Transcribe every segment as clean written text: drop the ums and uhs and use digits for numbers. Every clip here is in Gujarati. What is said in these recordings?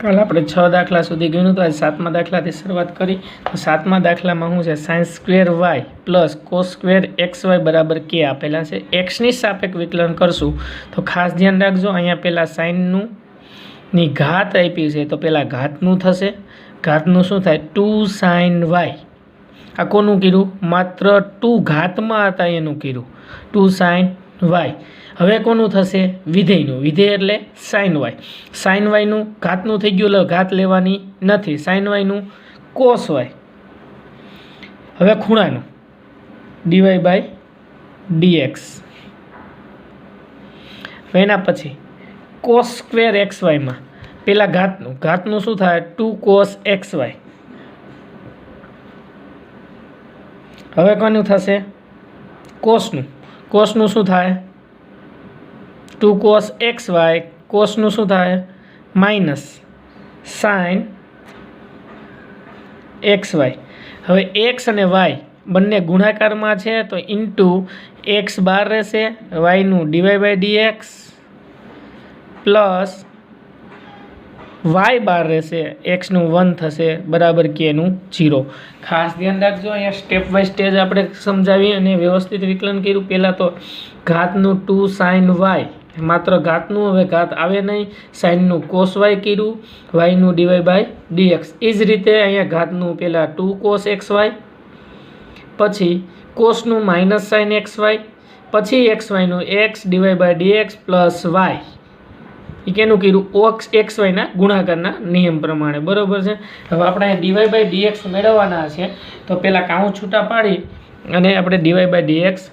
કાલ આપણે 6 દાખલા સુધી ગણ્યું તો આજે 7મા દાખલાથી શરૂઆત કરી। તો 7મા દાખલામાં શું છે, sine square y plus cos square x y બરાબર કે આપેલા છે। એક્સની સાપેક્ષ વિકલન કરશું તો ખાસ ધ્યાન રાખજો, અહીંયા પહેલાં સાઇનનું ની ઘાત આપી છે તો પહેલાં ઘાતનું થશે। ઘાતનું શું થાય, 2 સાઇન વાય। આ કોનું કર્યું, માત્ર 2 ઘાતમાં હતા એનું કર્યું, 2 સાઇન વાય। હવે કોનું થશે, વિધેયનું। વિધેય એટલે સાઇન વાય। સાઇન વાયનું ઘાતનું થઈ ગયું એટલે ઘાત લેવાની નથી, સાઇન વાયનું કોસ વાય। હવે ખૂણાનું ડીવાય બાય ડીએક્સ। એના પછી કોસ સ્ક્વેર એક્સ વાયમાં પહેલાં ઘાતનું શું થાય, 2 કોસ એક્સ વાય। હવે કોનું થશે, કોસનું શું થાય, 2 કોસ એક્સ વાય। કોસનું શું થાય, માઇનસ સાઇન એક્સ વાય। હવે એક્સ અને વાય બંને ગુણાકારમાં છે તો ઇન્ટુ એક્સ બહાર રહેશે, વાયનું dy by dx plus y બહાર રહેશે, એક્સનું 1 થશે બરાબર કેનું 0। ખાસ ધ્યાન રાખજો, અહીંયા સ્ટેપ બાય સ્ટેજ આપણે સમજાવી અને વ્યવસ્થિત વિકલન કર્યું। પહેલાં તો ઘાતનું 2 સાઇન વાય, માત્ર ઘાતનું, હવે ઘાત આવે નહીં, સાઇનનું કોસ વાય કર્યું, વાયનું ડીવાય બાય ડીએક્સ। એ જ રીતે અહીંયા ઘાતનું પહેલાં 2 કોસ એક્સ વાય, પછી કોસનું માઇનસ સાઇન એક્સ વાય, પછી એક્સ વાયનું x dy by dx plus y, એ કેનું કર્યું, એક્સ વાયના ગુણાકારના નિયમ પ્રમાણે, બરાબર છે। હવે આપણે ડીવાય બાય ડીએક્સ મેળવવાના છે તો પહેલાં કાઉન્ટ છૂટા પાડી અને આપણે ડીવાય બાય ડીએક્સ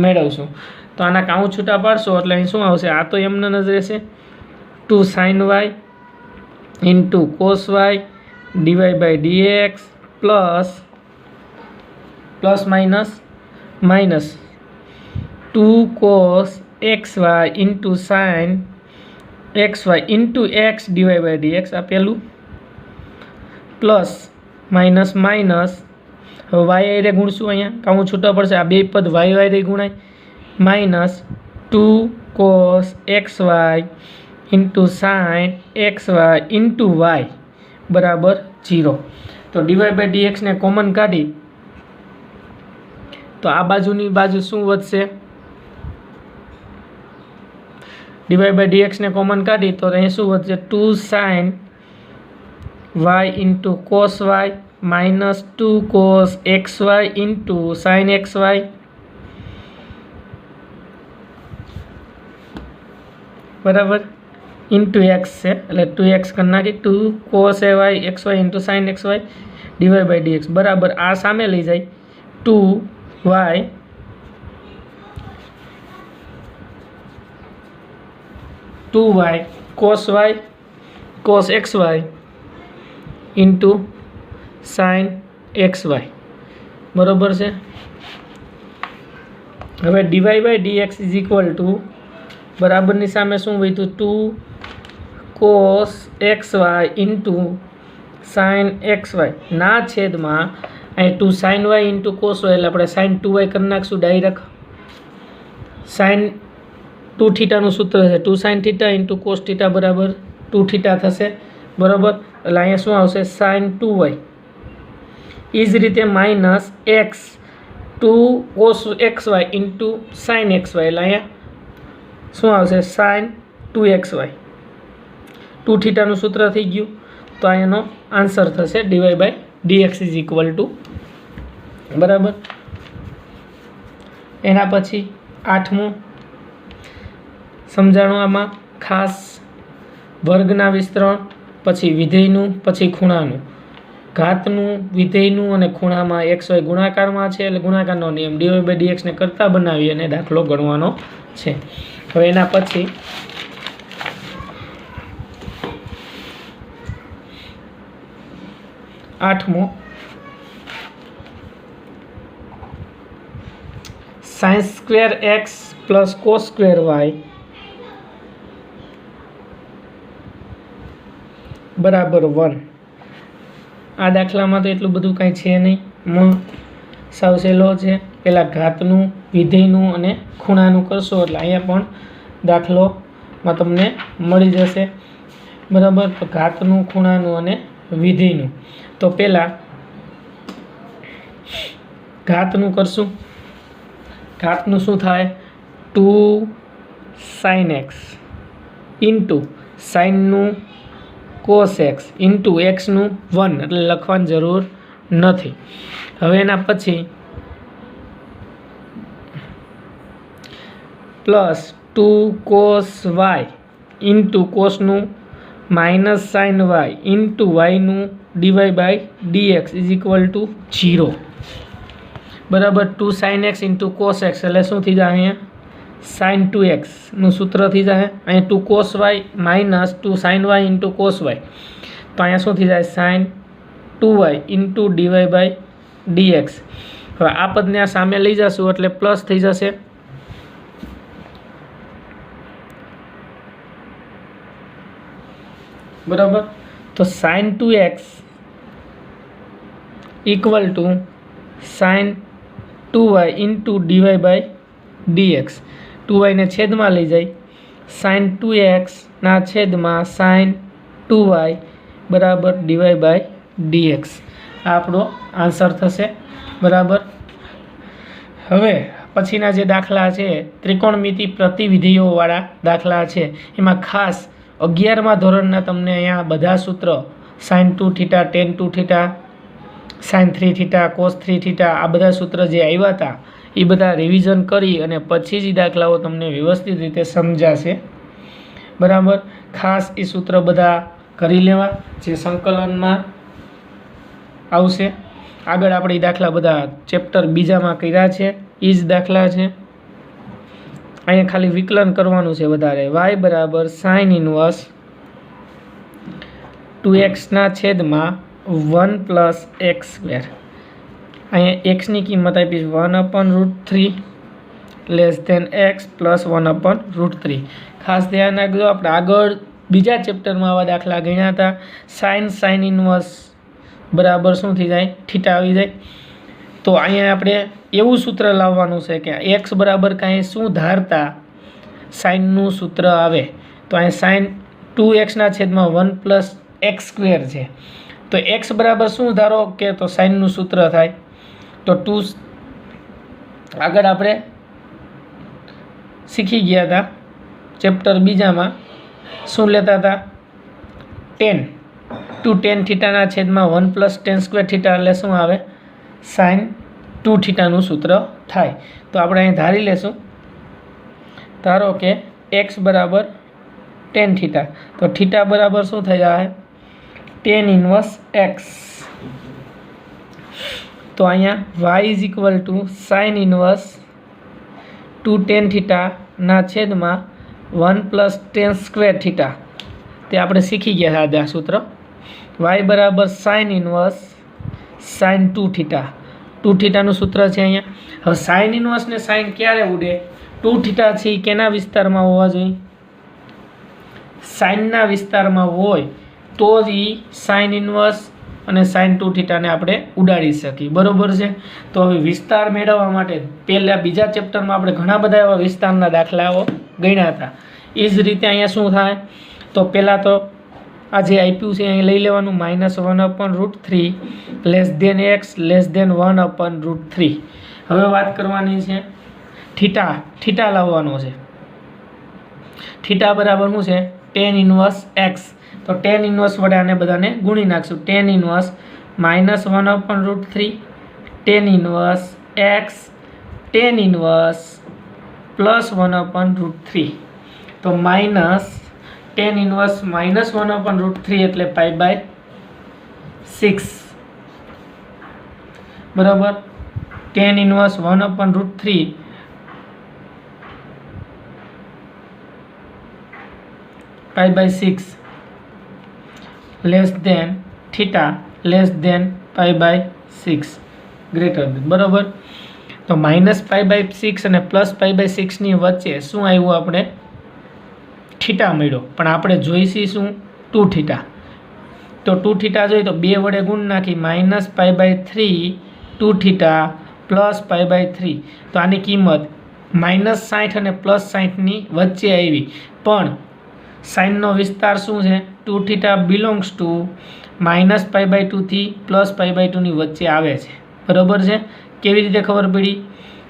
મેળવશું। તો આના કાઉન્ટ છૂટા પાડશો એટલે અહીં શું આવશે, આ તો એમને જ રહેશે, 2 sine y into cos y dy by dx plus minus 2 cos x y into sine x y into x dy by dx, આ પહેલું, પ્લસ માઇનસ હવે વાય આરે ગુણશું, અહીંયા કાઉન્ટ છૂટા પડશે, આ બે પદ વાય આરે ગુણાય, minus 2 cos x y into sine x y into y બરાબર 0। તો ડીવાય બાય ડીએક્સને કોમન કાઢી તો આ બાજુની બાજુ શું વધશે, ડીવાય બાય ડીએક્સને કોમન કાઢી તો અહીં શું વધશે, 2 sine y into cos y minus 2 cos x y into sine x y બરાબર ઇન્ટુ એક્સ છે એટલે 2x કરી નાખી, 2 કોસ એ y x y into sine x y dy by dx બરાબર, આ સામે લઈ જાય 2y cos x y into sine x y બરાબર છે। હવે dy by dx is equal to બરાબરની સામે શું વધ્યું, 2 cos x y into sine x y ના છેદમાં અહીં 2 sine y into cos y એટલે આપણે સાઇન 2y કરી નાખશું ડાયરેક્ટ। સાઇન 2 થીટાનું સૂત્ર છે 2 sine theta into cos theta બરાબર 2 થીટા થશે બરાબર, એટલે અહીંયા શું આવશે, સાઇન 2y। એ જ રીતે minus x 2 cos x y into sine x y એટલે અહીંયા શું આવશે, સાઇન 2xy। 2 થીટાનું સૂત્ર થઈ ગયું તો અહીંયાનો આન્સર થશે dy by dx is equal to બરાબર। એના પછી 8મું સમજાણું, આમાં ખાસ વર્ગના વિસ્તરણ, પછી વિધેયનું, પછી ખૂણાનું। ઘાતનું, વિધેયનું અને ખૂણામાં એક્સ વાય ગુણાકારમાં છે એટલે ગુણાકારનો નિયમ ડીવાય બાય ડીએક્સને કરતા બનાવી અને દાખલો ગણવાનો છે। હવે એના પછી 8મું sine square x plus cos square y બરાબર 1। આ દાખલામાં તો એટલું બધું કાંઈ છે નહીં, સાવ સહેલો છે। પહેલાં ઘાતનું, વિધેયનું અને ખૂણાનું કરશો એટલે અહીંયા પણ દાખલોમાં તમને મળી જશે। बराबर। तो घातनु खूणानु अने विधिनु। तो पहला घातनु करशुं। घातनु शुं थाय 2 sin x इंटू साइननु cos x इंटू x नु 1 એટલે લખવાની જરૂર નથી। હવે એના પછી plus 2 cos y into cos नु minus sin y into y नु dy by dx is equal to 0 बराबर। 2 sin x into cos x એટલે શું થઈ જાય અહીંયા sin 2x નું સૂત્ર થઈ જાય। અહીંયા 2 cos y minus 2 sin y into cos y તો અહીંયા શું થઈ જાય sin 2y into dy by dx। હવે આ પદને આ સામે લઈ જશું એટલે પ્લસ થઈ જશે बराबर। तो sin 2x equal to sin 2y into dy by dx। 2y ने छेद में लई जाए sin 2x ना छेद में sin 2y बराबर dy by dx। आपणो आंसर थशे बराबर। हवे पछीना जे दाखला छे त्रिकोणमिति प्रतिविधिओवाळा दाखला छे एमां खास 11मा धोरणना तमने अहींया बधा सूत्र sin 2 theta tan 2 theta sin 3 theta cos 3 theta आ बधा सूत्र जे आव्या हता ए बधा रिविजन करी अने पछी ज दाखलाओ तमने व्यवस्थित रीते समजाशे बराबर। खास ए सूत्र बधा करी लेवा जे संकलनमा आवशे। आगळ आपणे दाखला बधा चेप्टर बीजामां कर्या छे ए ज दाखला छे। अहीं खाली विकलन करवानुं छे वधारे y बराबर sin इनवर्स 2x ना छेद में 1 प्लस एक्स स्क्वेर। अहीं x नी किंमत आपी 1/√3 लेस देन x प्लस 1/√3। खास ध्यान राखजो आपणे आगळ बीजा चेप्टर में आवा दाखला गण्या हता sin इनवर्स बराबर शुं थई जाय थीटा आवी जाय। तो अहींया आपणे एवं सूत्र लाववानुं छे के एक्स बराबर कांई शुं धारता साइननुं सूत्र आवे। तो अहीं sin 2x ना छेदमां 1 प्लस एक्स स्क्वेर छे तो एक्स बराबर शुं धारो के तो साइननुं सूत्र थाय। तो 2 आगळ आपणे शीखी गया था चेप्टर बीजामां शुं लेता था tan 2 tan थीटा ना छेदमां 1 प्लस tan स्क्वेर थीटा એટલે શું આવે sin 2 थीटाનું सूत्र थाय। तो આપણે અહીં ધારી લેશું ધારો કે x बराबर tan थीटा तो थीटा बराबर શું થઈ જાય tan इनवर्स x। तो અહીંયા y is equal to sin inverse 2 tan theta ना छेदमां 1 प्लस tan स्क्वेर थीटा ते આપણે શીખી ગયા હતા આ सूत्र। y बराबर sin इनवर्स sin 2 थीटा 2 थीटाનું सूत्र છે અહીંયા। હવે sin इनवर्स ने sin ક્યારે ઉડે 2 थीटा છે કેના વિસ્તારમાં હોવા જોઈએ sin ના વિસ્તારમાં હોય તો જ sin इनवर्स અને sin 2 थीटा ને આપણે ઉડાડી શકી બરોબર છે। તો હવે વિસ્તાર મેળવવા માટે પહેલા બીજા ચેપ્ટરમાં આપણે ઘણા બધા એવા વિસ્તારના દાખલાઓ ગણ્યા હતા એ જ રીતે અહીંયા શું થાય તો પહેલા તો आ जे आप्यु छे अहीं लई लेवानुं -1/√3 less than x less than 1/√3। हवे वात करवानी छे थीटा थीटा लाववानो छे। थीटा बराबर शुं छे tan इनवर्स x। तो tan इनवर्स वडे आने बधाने गुणी नाखशुं tan inverse -1/√3 tan inverse x tan inverse plus 1/√3 तो माइनस tan इनवर्स -1/√3 एटले π/6 बराबर। tan inverse 1/√3 π/6 less than theta less than π/6 greater than बराबर। तो -π/6 અને +π/6 ની વચ્ચે શું આવ્યું આપણે थीटा मळ्यो पण आपणे जोईशी शुं 2 थीटा। तो 2 थीटा जोईए तो 2 वडे गुण नाखी -π/3 2 थीटा प्लस π/3 तो आनी किंमत -60 અને +60 ની વચ્ચે આવી પણ साइन नो विस्तार शुं छे ટુ થીટા બિલોંગ્સ ટુ -π/2 થી +π/2 ની વચ્ચે આવે છે. બરાબર છે. કેવી રીતે ખબર પડી?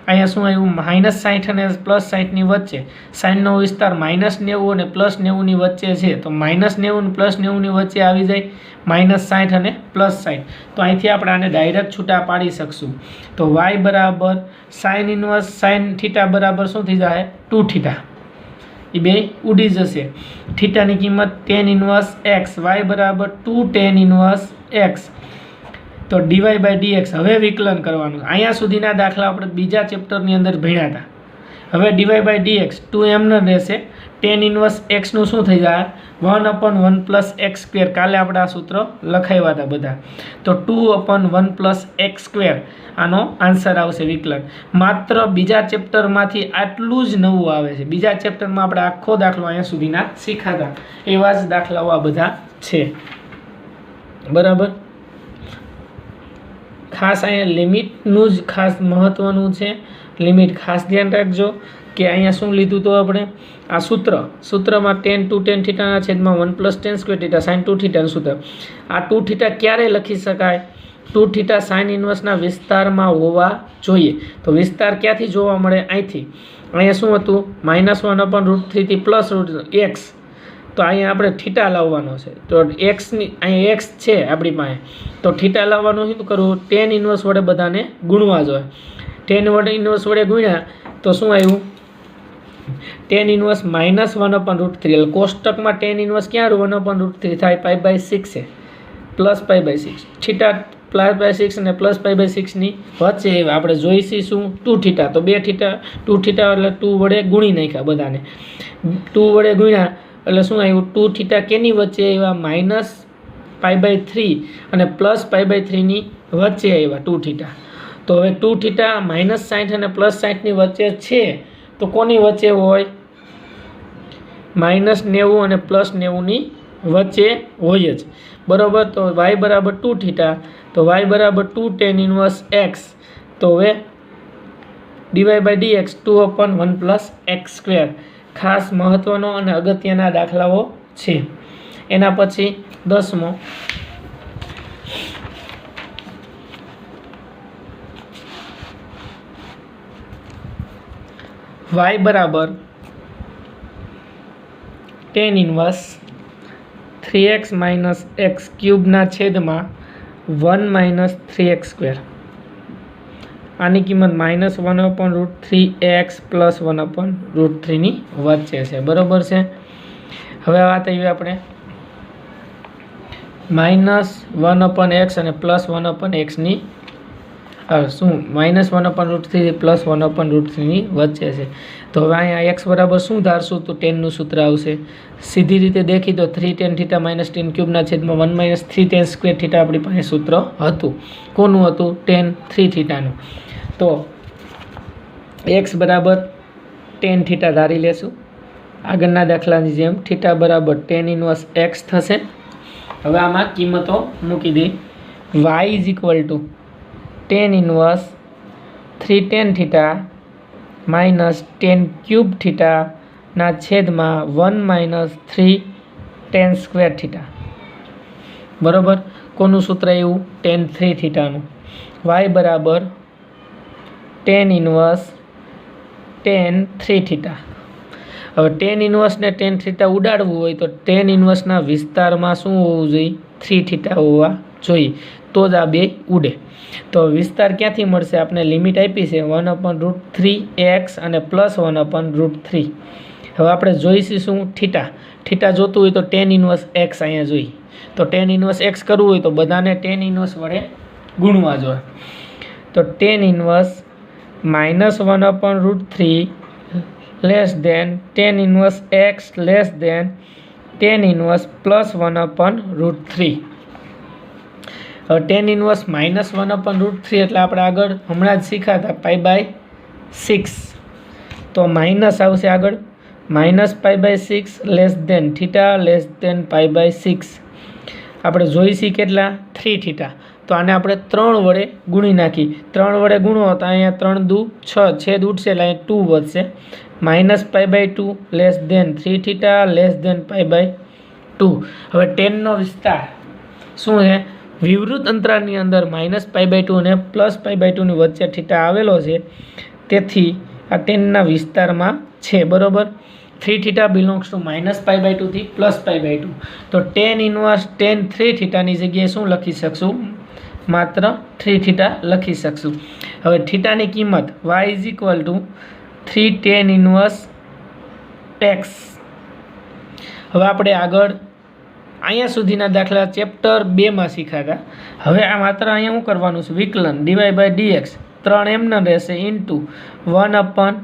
અહીંયા શું આવ્યું? -60 અને +60 ની વચ્ચે સાઇનનો વિસ્તાર -90 અને +90 ની વચ્ચે છે. તો -90 અને +90 ની વચ્ચે આવી જાય -60 અને +60. તો અહીંથી આપણે આને ડાયરેક્ટ છૂટા પાડી શકશું. તો y બરાબર સાઇન ઇનવર્સ સાઇન થીટા બરાબર શું થઈ જાય? 2 થીટા. એ બે ઉડી જશે. થીટાની કિંમત tan ઇનવર્સ x, y બરાબર 2 tan ઇનવર્સ x. તો dy/dx હવે વિકલન કરવાનું. અહીંયા સુધીના દાખલા આપણે બીજા ચેપ્ટરની અંદર ભણ્યા હતા. હવે dy/dx 2m ન રહેશે. tan ઇનવર્સ x નું શું થઈ જાય? 1/1 + x². કાલે આપણે આ સૂત્ર લખાવ્યા હતા બધા. તો 2/1 + x². આનો આન્સર આવશે વિકલન. માત્ર બીજા ચેપ્ટરમાંથી આટલું જ નવું આવે છે. બીજા ચેપ્ટરમાં આપણે આખો દાખલો અહીંયા સુધીના શીખાતા એવા જ દાખલાઓ આ બધા છે. બરાબર. ખાસ અહીંયા લિમિટનું જ ખાસ મહત્વનું છે. લિમિટ ખાસ ધ્યાન રાખજો કે અહીંયા શું લીધું તો આપણે આ સૂત્રમાં tan 2 tan થીટાના છેદમાં 1 + tan² θ sin 2 થીટાનું સૂત્ર. આ 2 થીટા ક્યારે લખી શકાય? 2 થીટા સાઇન ઇનવર્સના વિસ્તારમાં હોવા જોઈએ. તો વિસ્તાર ક્યાંથી જોવા મળે? અહીંથી. અહીંયા શું હતું? -1/√3 થી +√x. તો અહીંયા આપણે થીટા લાવવાનો છે. તો એક્સની અહીંયા એક્સ છે આપણી પાસે. તો થીટા લાવવાનું શું કરવું? tan ઇનવર્સ વડે બધાને ગુણવા જોઈએ. tan ઇનવર્સ વડે ગુણ્યા તો શું આવ્યું? tan inverse -1/√3. એટલે કોષ્ટકમાં tan ઇનવર્સ ક્યાં 1/√3 થાય? π/6 છે. +π/6. થીટા +π/6 અને +π/6 ની વચ્ચે આપણે જોઈશી શું? 2 થીટા. તો 2 થીટા 2 થીટા એટલે 2 વડે ગુણી નાખ્યા બધાને. 2 વડે ગુણ્યા એટલે શું આવ્યું? 2 થીટા કેની વચ્ચે આવ્યા? -π/3 અને +π/3 ની વચ્ચે આવ્યા 2 થીટા. તો હવે 2 થીટા -60 અને +60 ની વચ્ચે છે. તો કોની વચ્ચે હોય? -90 અને +90 ની વચ્ચે હોય જ. બરાબર. તો y બરાબર 2 થીટા. તો y બરાબર 2 tan ઇનવર્સ x. તો હવે dy/dx 2/1 + x². ખાસ મહત્વનો અને અગત્યના દાખલાઓ છે. એના પછી 10મો y બરાબર tan ઇનવર્સ 3x - x³ ના છેદમાં 1 - 3x². આની કિંમત -1/√3x + 1/√3 ની વચ્ચે છે. બરાબર છે. હવે વાત આવી આપણે -1/x અને +1/x ની શું -1/√3 થી +1/√3 ની વચ્ચે છે. તો હવે અહીંયા x બરાબર શું ધારશું? તો tan નું સૂત્ર આવશે. સીધી રીતે દેખી તો 3 tan θ - tan³ ના છેદમાં 1 - 3 tan² θ આપણી પાસે સૂત્ર હતું. કોનું હતું? tan 3 θ નું. તો x બરાબર tan θ ધારી લેશું. આગળના દાખલાની જેમ θ બરાબર tan ઇનવર્સ x થશે. હવે આમાં કિંમતો મૂકી દઈ. y = tan inverse 3 tan θ - tan³ θ ના છેદમાં 1 - 3 tan² θ. બરાબર. કોનું સૂત્ર એવું? tan 3 θ નું. y બરાબર tan ઇનવર્સ tan 3 θ. હવે tan ઇનવર્સ ને tan θ ઉડાડવું હોય તો tan ઇનવર્સના વિસ્તારમાં શું હોવું જોઈએ? 3 θ હોવા જોઈએ. તો જ આ બે ઉડે. તો વિસ્તાર ક્યાંથી મળશે? આપણે લિમિટ આપી છે 1/√3x અને +1/√3. હવે આપણે જોઈશું શું? થીટા જોતું હોય તો tan ઇનવર્સ x અહીંયા જોઈ. તો tan ઇનવર્સ x કરવું હોય તો બધાને tan ઇનવર્સ વડે ગુણવા જોઈએ. તો tan inverse -1/√3 tan inverse x tan inverse +1/√3. હવે tan ઇનવર્સ -1/√3 એટલે આપણે આગળ હમણાં જ શીખાતા π/6. તો માઇનસ આવશે આગળ -π/6 θ π/6. આપણે જોઈશી કેટલા? 3 θ. તો આને આપણે 3 વડે ગુણી નાખી. 3 વડે ગુણો તો અહીંયા 3 દુ 6 છેદ ઉઠશે એટલે અહીંયા 2 વધશે. -π/2 3 θ π/6. 2। હવે ટેનનો વિસ્તાર શું છે? વિવૃત અંતરાલની અંદર -π/2 અને +π/2 ની વચ્ચે થીટા આવેલો છે, તેથી આ ટેનના વિસ્તારમાં છે, બરોબર। 3 થીટા બિલોંગ્સ ટુ -π/2 થી +π/2, તો tan ઇનવર્સ tan 3 થીટાની જગ્યાએ શું લખી શકશું? માત્ર 3 થીટા લખી શકશું। હવે થીટાની કિંમત y = 3 tan ઇનવર્સ x। હવે આપણે આગળ અહીંયા સુધીના દાખલા ચેપ્ટર 2 માં શીખ્યા હતા। હવે આ માત્ર અહીંયા શું કરવાનું છે? વિકલન dy/dx 3 એમને રહેશે ઇન્ટુ 1/1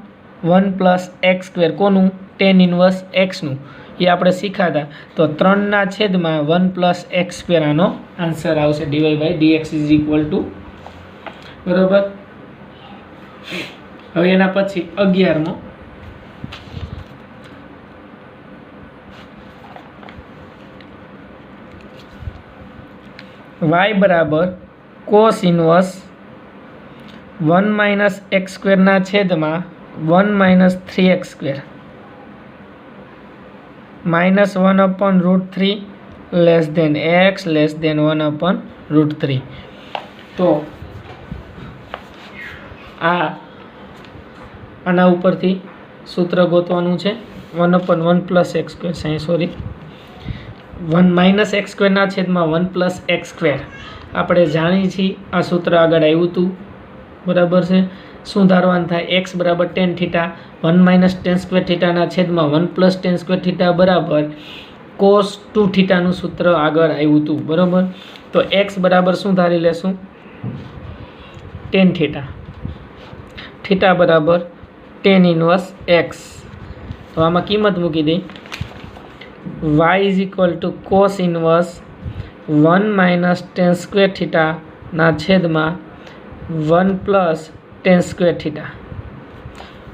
+ x², કોનું? tan ઇનવર્સ x નું, એ આપણે શીખ્યા હતા। તો 3/1 + x² આનો આન્સર આવશે। dy/dx = બરોબર। હવે એના પછી 11મો, y બરાબર cos ઇનવર્સ 1 - x² ના છેદમાં 1 - 3x² -1/√3 x <1/√3। તો આના ઉપરથી સૂત્ર ગોતવાનું છે। 1/1 + x², સોરી 1 - x² ના છેદમાં 1 + x², આપણે જાણીએ છીએ આ સૂત્ર આગળ આવ્યું હતું, બરાબર છે। શું ધારવાનું થાય? x બરાબર tan થીટા 1 - tan² થીટાના છેદમાં 1 + tan² થીટા બરાબર cos 2 થીટાનું સૂત્ર આગળ આવ્યું હતું, બરાબર। તો x બરાબર શું ધારી લેશું? tan થીટા, થીટા બરાબર tan ઇનવર્સ x। તો આમાં કિંમત મૂકી દઈ, y = cos inverse 1 - tan² theta ના છેદમાં 1 + tan² થીટા,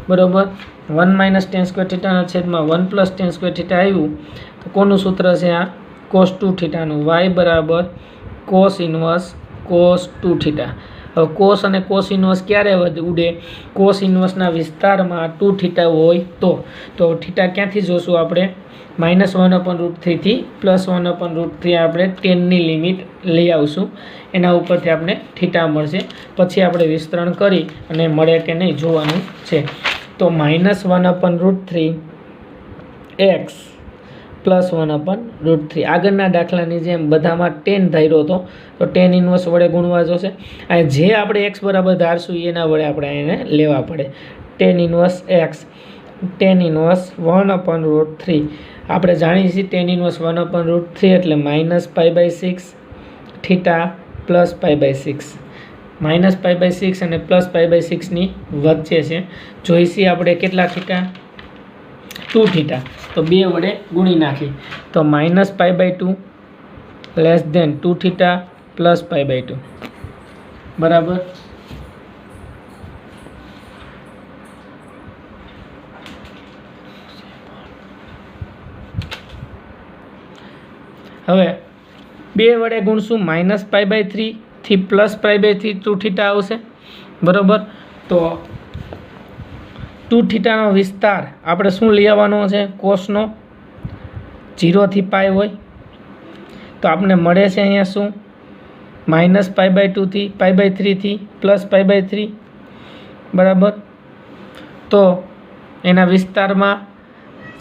બરોબર। 1 - tan² થીટાના છેદમાં 1 + tan² થીટા આવ્યું, તો કોનું સૂત્ર છે આ? cos 2 થીટાનું। y બરાબર cos ઇનવર્સ cos 2 થીટા। હવે cos અને cos ઇનવર્સ ક્યારે ઉડે? cos ઇનવર્સના વિસ્તારમાં 2 થીટા હોય તો થીટા ક્યાંથી જોશું આપણે? -1/√3 થી +1/√3 આપણે 10ની લિમિટ લઈ આવશું, એના ઉપરથી આપણે થીટા મળશે। પછી આપણે વિસ્તરણ કરી અને મળે કે નહીં જોવાનું છે। તો -1/√3 x +1/√3, આગળના દાખલાની જેમ બધામાં 10 ધાર્યો હતો, તો tan ઇનવર્સ વડે ગુણવા જોશે। આ જે આપણે x બરાબર ધારશું એના વડે આપણે એને લેવા પડે। tan inverse x, tan inverse 1/√3, આપણે જાણીએ છીએ tan ઇનવર્સ 1/√3 એટલે -π/6 થીટા +π/6, -π/6 અને +π/6 ની વચ્ચે છે। જોઈશી આપણે કેટલા થીટા? 2 થીટા, તો 2 વડે ગુણી નાખી, તો -π/2 < 2 થીટા +π/2, બરાબર। હવે 2 વડે ગુણશું -π/3 થી +π/3 2 થીટા આવશે, બરોબર। તો 2 થીટાનો વિસ્તાર આપણે શું લઈ આવવાનો છે? કોસનો 0 થી π હોય, તો આપણે મળે છે અહીંયા શું? -π/2 થી π/3 થી +π/3, બરાબર। તો એના વિસ્તારમાં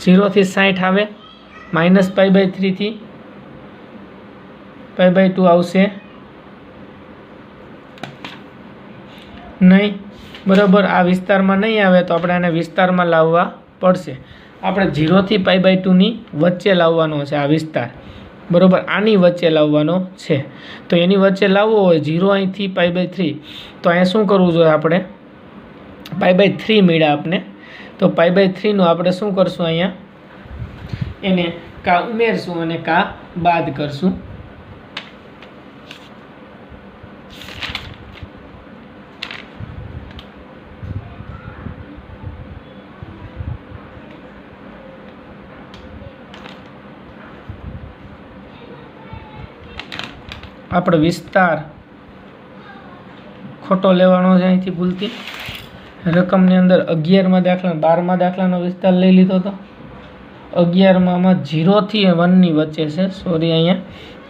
0 થી 60 આવે, -π/3 થી π/2 આવશે નહીં, બરાબર। આ વિસ્તારમાં નહીં આવે તો આપણે આને વિસ્તારમાં લાવવા પડશે। આપણે 0 થી π/2 ની વચ્ચે લાવવાનો છે આ વિસ્તાર, બરાબર, આની વચ્ચે લાવવાનો છે। તો એની વચ્ચે લાવવો હોય 0 અહીંથી π/3, તો અહીંયા શું કરવું જોઈએ? આપણે π/3 મળ્યા આપને, તો π/3 નું આપણે શું કરશું? અહીંયા એને કા ઉમેરશું અને કા બાદ કરશું। આપણે વિસ્તાર ખોટો લેવાનો છે અહીંથી ભૂલથી, રકમની અંદર 11મા દાખલા 12મા દાખલાનો વિસ્તાર લઈ લીધો હતો, 11માં 0 થી 1 ની વચ્ચે છે, સોરી અહીંયા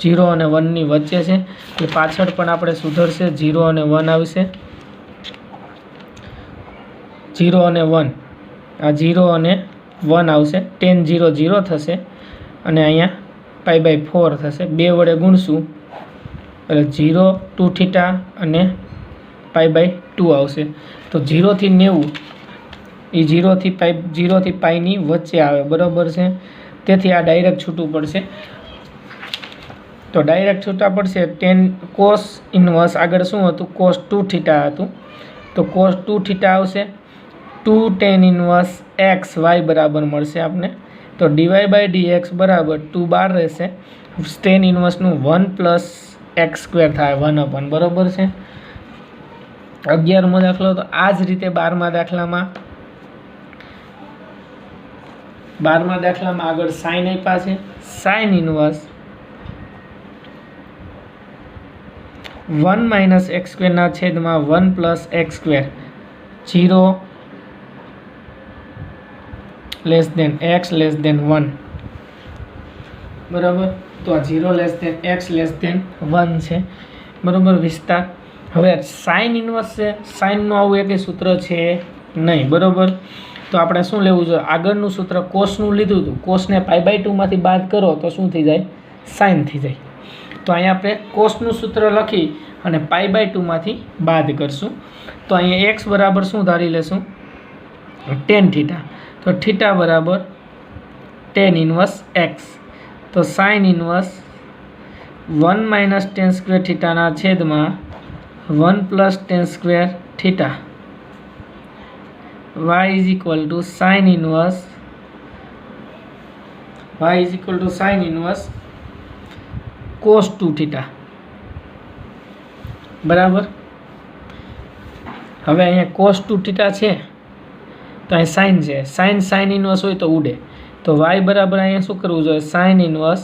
0 અને 1 ની વચ્ચે છે, એટલે પાછળ પણ આપણે સુધરશે, 0 અને 1 આવશે, 0 અને 1, આ 0 અને 1 આવશે, tan 0 0 થશે, અને અહીંયા π/4 થશે, 2 વડે ગુણશું એટલે 0 2θ અને π/2 આવશે. તો 0 થી 90 એ 0 થી π ની વચ્ચે આવે, બરાબર છે. તેથી આ ડાયરેક્ટ છૂટું પડશે. તો ડાયરેક્ટ છૂટા પડશે. tan cos ઇન્વર્સ આગળ શું હતું? cos 2θ હતું, તો cos 2θ આવશે. 2 tan ઇન્વર્સ x y બરાબર મળશે આપણે, તો dy/dx બરાબર 2 બહાર રહેશે. tan ઇન્વર્સનું 1 + x² થાય 1/, બરાબર છે. 11મો દાખલો. તો આ જ રીતે 12મા દાખલામાં આગળ સાઇન આપ્યા છે. સાઇન ઇન્વર્સ 1 - x² ના છેદમાં 1 + x², 0 < x 1, બરાબર. તો આ 0 < x 1 છે, બરાબર વિસ્તાર. હવે સાઇન ઇન્વર્સ છે, સાઇનનું આવું એક સૂત્ર છે નહીં, બરાબર. તો આપણે શું લેવું જોઈએ? આગળનું સૂત્ર કોસનું લીધું હતું, કોસને π/2 માંથી બાદ કરો તો શું થઈ જાય? સાઇન થઈ જાય. તો અહીંયા આપણે કોસનું સૂત્ર લખી અને π/2 માંથી બાદ કરશું. તો અહીંયા x બરાબર શું ધારી લેશું? tan θ. તો θ બરાબર tan ઇન્વર્સ x. તો સાઇન ઇન્વર્સ 1 - tan² θ ના છેદમાં 1 + tan² θ y = sin inverse cos 2θ, બરાબર. હવે અહીંયા cos 2θ છે, તો અહીં સાઇન છે, સાઇન ઇન્વર્સ હોય તો ઉડે. તો y બરાબર અહીંયા શું કરવું જોઈએ? સાઇન ઇન્વર્સ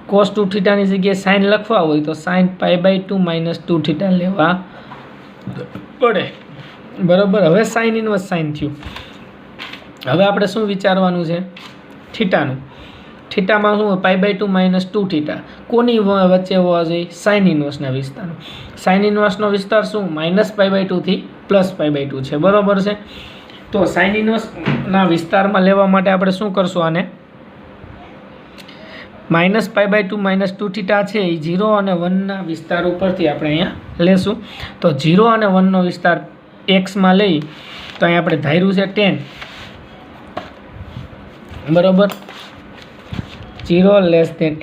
cos 2θ ની જગ્યાએ સાઇન લખવા હોય તો sin π/2 - 2θ લેવા પડે, બરાબર. હવે સાઇન ઇન્વર્સ સાઇન થયું. હવે આપણે શું વિચારવાનું છે? થીટાનું. થીટામાં શું હોય? π/2 - 2θ. કોની વચ્ચે હોવા જોઈએ? સાઇન ઇન્વર્સના વિસ્તારનો. સાઇન ઇન્વર્સનો વિસ્તાર શું? -π/2 થી +π/2 છે, બરાબર છે. તો સાઇન ઇન્વર્સના વિસ્તારમાં લેવા માટે આપણે શું કરશું? આને -π/2 - 2θ છે એ 0 અને 1ના વિસ્તાર ઉપરથી આપણે અહીંયા લેશું. તો 0 અને 1નો વિસ્તાર એક્સમાં લઈ તો અહીંયા આપણે ધાર્યું છે tan, બરાબર. 0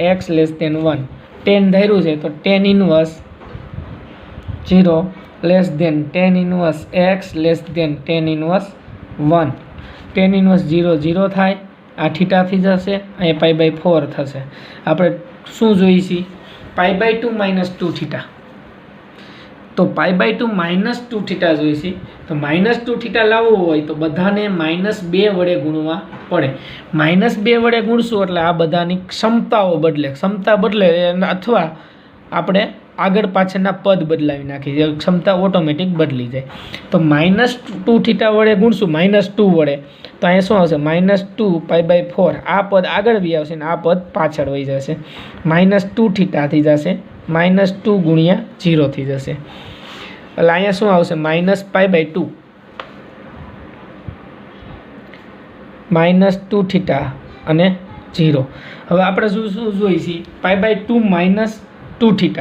< x 1, tan ધાર્યું છે, તો tan inverse 0 tan inverse x tan inverse 1. tan inverse 0 0 થાય, આ થીટાથી જશે, અહીંયા π/4 થશે. આપણે શું જોઈશી? π/2 - 2θ. તો π/2 - 2θ જોઈશી. તો -2θ લાવવું હોય તો બધાને -2 વડે ગુણવા પડે. -2 વડે ગુણશું એટલે આ બધાની ક્ષમતાઓ બદલે, અથવા આપણે આગળ પાછળના પદ બદલાવી નાખીએ, ક્ષમતા ઓટોમેટિક બદલી જાય. તો -2θ વડે ગુણશું, -2 વડે, તો અહીંયા શું આવશે? -2 π/4. આ પદ આગળ વહી આવશે અને આ પદ પાછળ વહી જશે. -2θ થઈ જશે, -2 × 0 થઈ જશે, એટલે અહીંયા શું આવશે? -π/2 -2θ અને 0. હવે આપણે શું જોઈશી? π/2 - 2θ.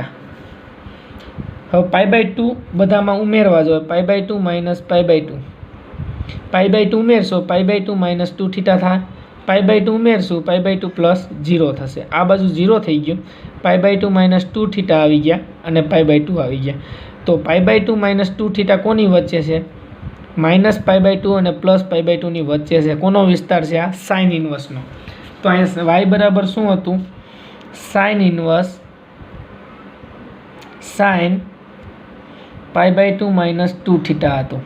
હવે π/2 બધામાં ઉમેરવા જોઈએ. π/2 - π/2, π/2 ઉમેરશો, π/2 - 2θ થાય. π/2 ઉમેરશું, π/2 + 0 થશે. આ બાજુ 0 થઈ ગયું, π/2 - 2θ આવી ગયા અને π/2 આવી ગયા. તો π/2 - 2θ કોની વચ્ચે છે? -π/2 અને +π/2 ની વચ્ચે છે. કોનો વિસ્તાર છે? આ સાઇન ઇન્વર્સનો. તો અહીંયા y બરાબર શું હતું? સાઇન ઇન્વર્સ sin π/2 - 2θ હતું.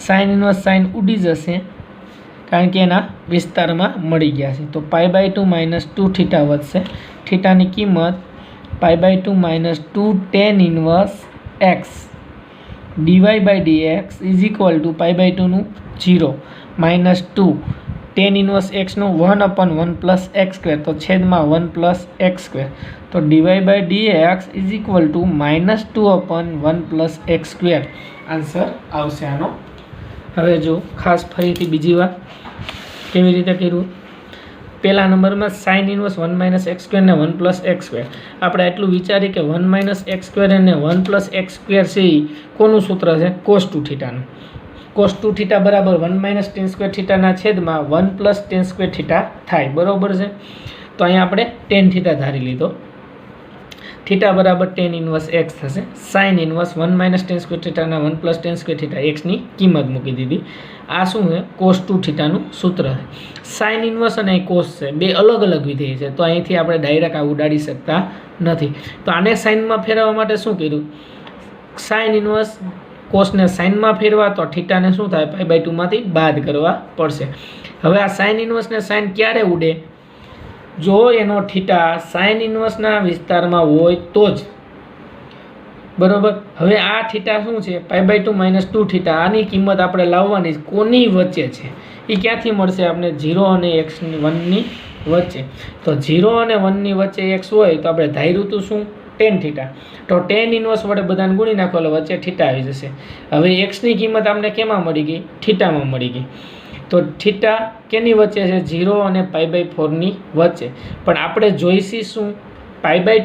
સાઇન ઇન્વર્સ સાઇન ઉડી જશે કારણ કે એના વિસ્તારમાં મળી ગયા છે. તો π/2 - 2θ વધશે. થીટાની કિંમત π/2 - 2 tan ઇન્વર્સ x dy/dx = π/2 નું 0 -2 ટેન ઇનવર્સ એક્સનું 1/1 પ્લસ એક્સ સ્ક્વેર, તો છેદમાં 1 પ્લસ એક્સ સ્ક્વેર, તો dy by dx is equal to -2/1 plus x square answer આવશે આનો. હવે જો ખાસ ફરીથી બીજી વાર કેવી રીતે કર્યું. પહેલા નંબરમાં સાઇન ઇનવર્સ 1 - એક્સ સ્ક્વેર ને 1 પ્લસ એક્સ સ્ક્વેર. આપણે એટલું વિચારીએ કે 1 - એક્સ સ્ક્વેર અને 1 પ્લસ એક્સ સ્ક્વેર છે એ કોનું સૂત્ર છે? cos 2 થીટાનું. cos 2 થીટા બરાબર 1 - tan સ્ક્વેર થીટાના છેદમાં 1 પ્લસ tan સ્ક્વેર થીટા થાય, બરાબર છે. તો અહીંયા આપણે tan થીટા ધારી લીધો. થીટા બરાબર tan ઇનવર્સ એક્સ થશે. સાઇન ઇનવર્સ 1 - tan સ્ક્વેર થીટાના 1 પ્લસ tan સ્ક્વેર થીટા એક્સની કિંમત મૂકી દીધી. આ શું છે? cos 2 થીટાનું સૂત્ર છે. સાઇન ઇનવર્સ અને કોસ છે, બે અલગ અલગ વિધેય છે, તો અહીંથી આપણે ડાયરેક્ટ આ ઉડાડી શકતા નથી. તો આને સાઇનમાં ફેરવવા માટે શું કર્યું? સાઇન ઇનવર્સ કોસને સાઇનમાં ફેરવા તો થીટાને શું થાય? π/2 માંથી બાદ કરવા પડશે. હવે આ સાઇન ઇનવર્સને સાઇન ક્યારે ઉડે? જો એનો થીટા સાઇન ઇનવર્સના વિસ્તારમાં હોય તો જ, બરોબર. હવે આ થીટા શું છે? π/2 - 2 થીટા. આની કિંમત આપણે લાવવાની કોની વચ્ચે છે? એ ક્યાંથી મળશે આપણે? 0 અને x1ની વચ્ચે. તો 0 અને 1ની વચ્ચે x હોય તો આપણે ધાર્યું હતું શું? tan theta. તો tan ઇનવર્સ વડે બધાને ગુણી નાખો એટલે વચ્ચે થીટા આવી જશે. હવે એક્સની કિંમત આપણે કેમાં મળી ગઈ? થીટામાં મળી ગઈ. તો થીટા કેની વચ્ચે છે? 0 અને π/4ની વચ્ચે. પણ આપણે જોઈશી શું? π/2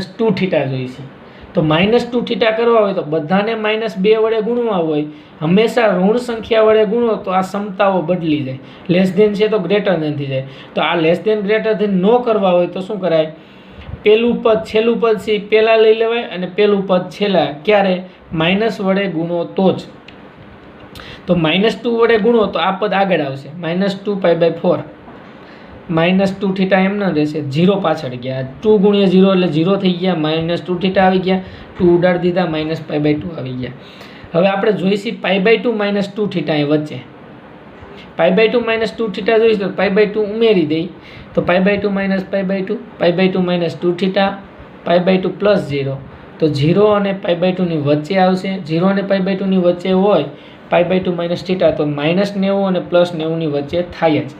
- 2 થીટા જોઈશી. તો -2 થીટા કરવા હોય તો બધાને -2 વડે ગુણવા હોય, હંમેશા ઋણ સંખ્યા વડે ગુણો તો આ સમતાઓ બદલી જાય. લેસ ધેન છે તો ગ્રેટર ધેન થઈ જાય. તો આ લેસ ધેન ગ્રેટર ધેન ન કરવા હોય તો શું કરાય? પહેલું પદ છેલ્લું પદ છે પહેલાં લઈ લેવાય અને પહેલું પદ છેલ્લા. ક્યારે? માઇનસ વડે ગુણો તો જ. તો -2 વડે ગુણો તો આ પદ આગળ આવશે, -2 π/4. -2 થીટા એમના રહેશે, 0 પાછળ ગયા. 2 × 0 એટલે 0 થઈ ગયા, -2 થીટા આવી ગયા, 2 ઉડાડી દીધા, -π/2 આવી ગયા. હવે આપણે જોઈશી π/2 - 2 થીટા એ વચ્ચે. π/2 - 2 થીટા જોઈશ તો π/2 ઉમેરી દઈ, તો π/2 - π/2, π/2 - 2 થીટા, π/2 + 0, તો 0 અને π/2 ની વચ્ચે આવશે. 0 અને π/2 ની વચ્ચે હોય π/2 - થીટા તો -90 અને +90 ની વચ્ચે થાય જ.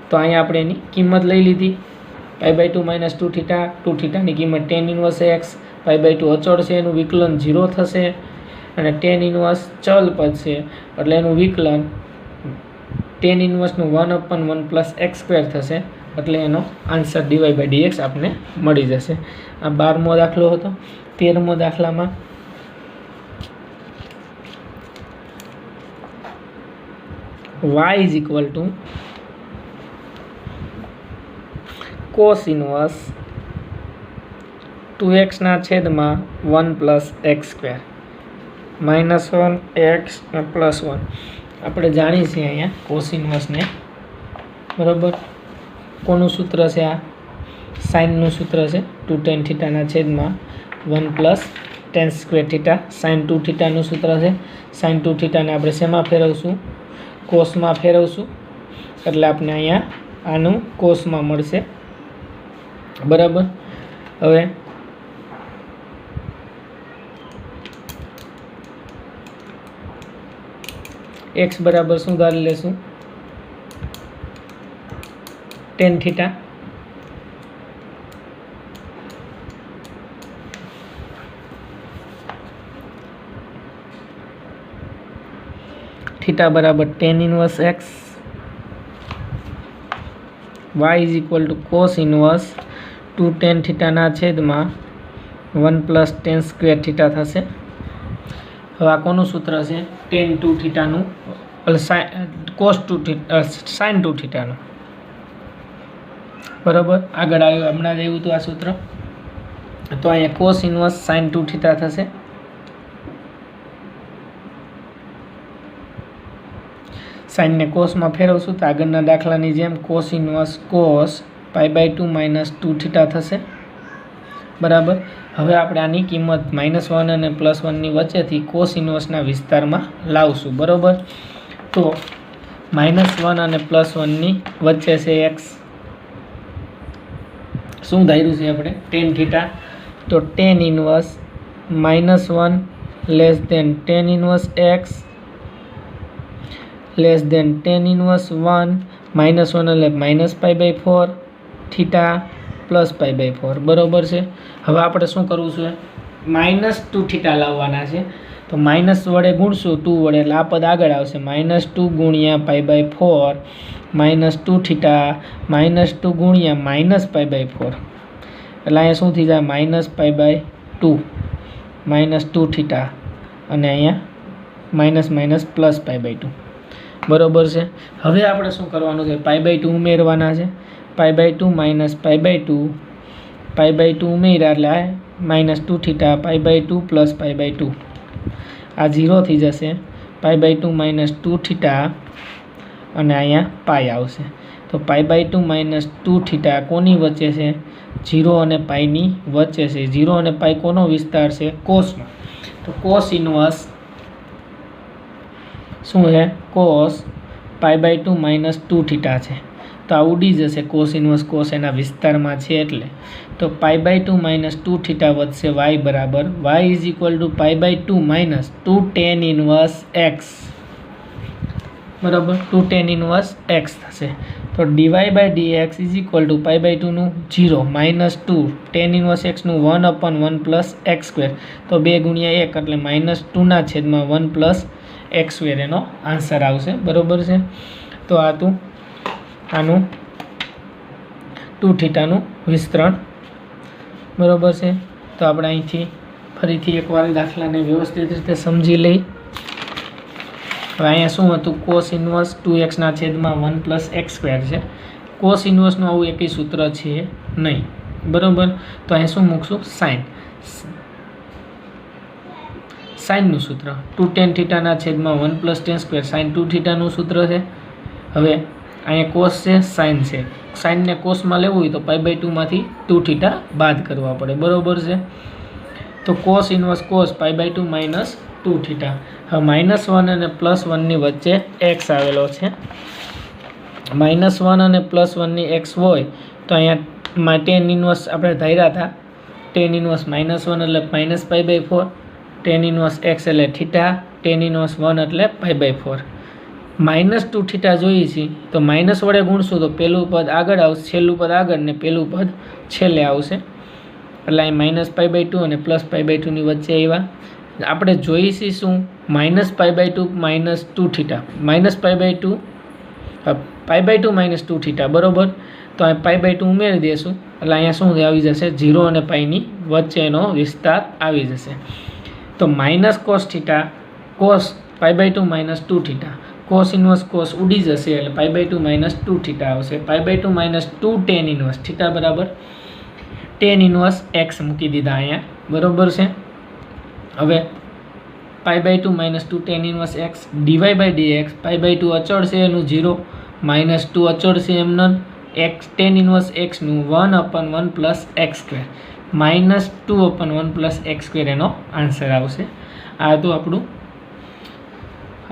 તો અહીંયા આપણે એની કિંમત લઈ લીધી. π/2 - 2 થીટા, 2 થીટાની કિંમત tan ઇનવર્સ એક્સ, π/2 અચળ છે એનું વિકલન 0 થશે, અને tan ઇનવર્સ ચલ પદ છે એટલે એનું વિકલન tan ઇનવર્સનું 1/1 પ્લસ એક્સ સ્ક્વેર થશે. એટલે એનો આન્સર dy/dx આપણે મળી જશે. આ 12મો દાખલો હતો. 13મો દાખલામાં y is equal two cos inverse 2x ના છેદમાં 1 પ્લસ એક્સ સ્ક્વેર -1x +1. આપણે જાણીએ છીએ અહીંયા cos ઇનવર્સને, બરાબર. કોનું સૂત્ર છે? આ સાઇનનું સૂત્ર છે. 2 tan થીટાના છેદમાં 1 plus tan square theta. Sine 2 થીટાનું સૂત્ર છે. સાઇન 2 થીટાને આપણે શેમાં ફેરવશું? કોસમાં ફેરવશું. એટલે આપણે અહીંયા આનું કોસમાં મળશે, બરાબર. હવે x બરાબર શું ધારી લેશું? tan theta. થીટા બરાબર tan inverse x. y is equal two cos inverse 2 tan થીટાના છેદમાં 1 પ્લસ tan સ્ક્વેર થીટા થશે. હવે આ કોનું સૂત્ર છે? tan 2 થીટાનું, cos 2 થીટા, sin 2 થીટાનું, બરાબર. આગળ આવ્યું, હમણાં જ આવ્યું હતું આ સૂત્ર. તો અહીંયા cos ઇનવર્સ sin 2 થીટા થશે. સાઇનને કોસમાં ફેરવશું તો આગળના દાખલાની જેમ cos ઇનવર્સ cos π/2 - 2 થીટા થશે, બરાબર. હવે આપણે આની કિંમત -1 અને +1ની વચ્ચેથી cos ઇનવર્સના વિસ્તારમાં લાવશું, બરાબર. તો -1 અને +1ની વચ્ચે છે x. શું ધાર્યું છે આપણે? tan theta. તો tan inverse -1 less than tan inverse x less than tan inverse 1 -1 એટલે -π/4 થીટા +π/4 બરાબર છે. હવે આપણે શું કરવું છે? -2 થીટા લાવવાના છે. તો માઇનસ વડે ગુણશું 2 વડે એટલે આ પદ આગળ આવશે. -2 ગુણ્યા π/4 -2 થીટા -2 ગુણ્યા -π/4 એટલે અહીંયા શું થઈ જાય? -π/2 -2 થીટા અને અહીંયા +π/2 બરાબર છે. હવે આપણે શું કરવાનું છે? π/2 ઉમેરવાના છે. π/2 -π/2 π/2 ઉમેર્યા એટલે -2 થીટા π/2 +π/2 આ 0 થઈ જશે. π/2 -2 થીટા અને અહીંયા પાઈ આવશે. તો π/2 -2 થીટા કોની વચ્ચે છે? 0 અને પાઈની વચ્ચે છે. 0 અને પાઈ કોનો વિસ્તાર છે? કોસનો. તો કોસ ઇન્વર્સ શું છે? કોસ π/2 -2 થીટા છે. તો આ ઉડી જશે. કોસ ઇન્વર્સ કોસ એના વિસ્તારમાં છે એટલે. તો π/2 -2 થીટા વધશે y બરાબર y = π/2 - 2 tan ઇન્વર્સ x બરાબર 2 tan ઇન્વર્સ x થશે. તો dy/dx = π/2 નું 0 -2 tan ઇન્વર્સ x નું 1/1 + x². તો 2 ગુણ્યા 1 એટલે -2/1 + x² એનો આન્સર આવશે બરાબર છે. તો આનું 2 થીટાનું વિસ્તરણ બરાબર છે. તો આપણે અહીંથી ફરીથી એકવાર દાખલાને વ્યવસ્થિત રીતે સમજી લઈ. હવે અહીંયા શું હતું? કોસ ઇન્વર્સ 2x/1 + x² છે. કોસ ઇન્વર્સનું આવું એકય સૂત્ર છે નહીં બરાબર. તો અહીંયા શું મૂકશું? સાઇનનું સૂત્ર 2 tan θ/1 + tan² sin 2 થીટાનું સૂત્ર છે. હવે અહીંયા કોસ છે, સાઇન છે. સાઇનને કોસમાં લેવું હોય તો π/2 માંથી 2 થીટા બાદ કરવા પડે બરાબર છે. તો કોસ ઇન્વર્સ કોસ π/2 - 2 થીટા. હવે -1 અને +1 ની વચ્ચે x આવેલો છે. -1 અને +1 ની x હોય તો અહીંયા tan ઇન્વર્સ આપણે ધાર્યા હતા. tan ઇન્વર્સ -1 એટલે -π/4 tan ઇન્વર્સ x એટલે થીટા tan ઇન્વર્સ 1 એટલે π/4 -2 થીટા જોઈએ છીએ તો માઇનસ વડે ગુણશું તો પહેલું પદ આગળ આવશે, છેલ્લું પદ આગળ ને પહેલું પદ છેલ્લે આવશે. એટલે અહીં -π/2 અને +π/2 ની વચ્ચે આવ્યા. આપણે જોઈશું શું? -π/2 -2 થીટા -π/2 -2 થીટા બરાબર. તો અહીં π/2 ઉમેરી દઈશું એટલે અહીંયા શું આવી જશે? 0 અને પાઈની વચ્ચેનો વિસ્તાર આવી જશે. તો -cos theta cos π/2 -2 theta cos inverse cos ઉડી જશે એટલે π/2 -2 થીટા આવશે. π/2 -2 tan ઇન્વર્સ થીટા બરાબર tan ઇન્વર્સ x મૂકી દીધા અહીંયા બરાબર છે. હવે π/2 -2 tan ઇન્વર્સ x dy/dx π/2 અચળ છે એનું 0 -2 અચળ છે એમનું x tan ઇન્વર્સ x નું 1/1 + x² -2/1 + x² એનો આન્સર આવશે. આ હતું આપણું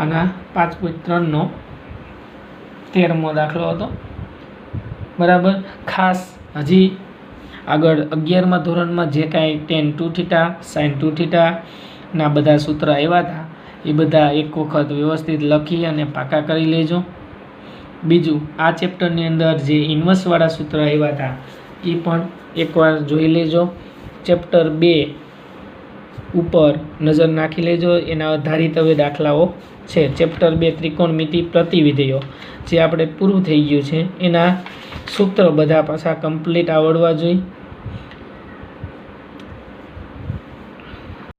આના 5.3 નો 13મો દાખલો હતો બરાબર. ખાસ હજી આગળ 11મા ધોરણમાં જે કાંઈ tan 2 થીટા sin 2 થીટા ના બધા સૂત્ર આવ્યા હતા એ બધા એક વખત વ્યવસ્થિત લખી અને પાકા કરી લેજો. બીજું આ ચેપ્ટરની અંદર જે ઇન્વર્સવાળા સૂત્ર આવ્યા હતા એ પણ એકવાર જોઈ લેજો. ચેપ્ટર 2 ઉપર નજર નાખી લેજો. એના આધારિત હવે દાખલાઓ છે. ચેપ્ટર 2 ત્રિકોણમિતિ પ્રતિવિધેયો જે આપણે પૂરું થઈ ગયું છે એના સૂત્ર બધા પાછા કમ્પ્લીટ આવડવા જોઈએ.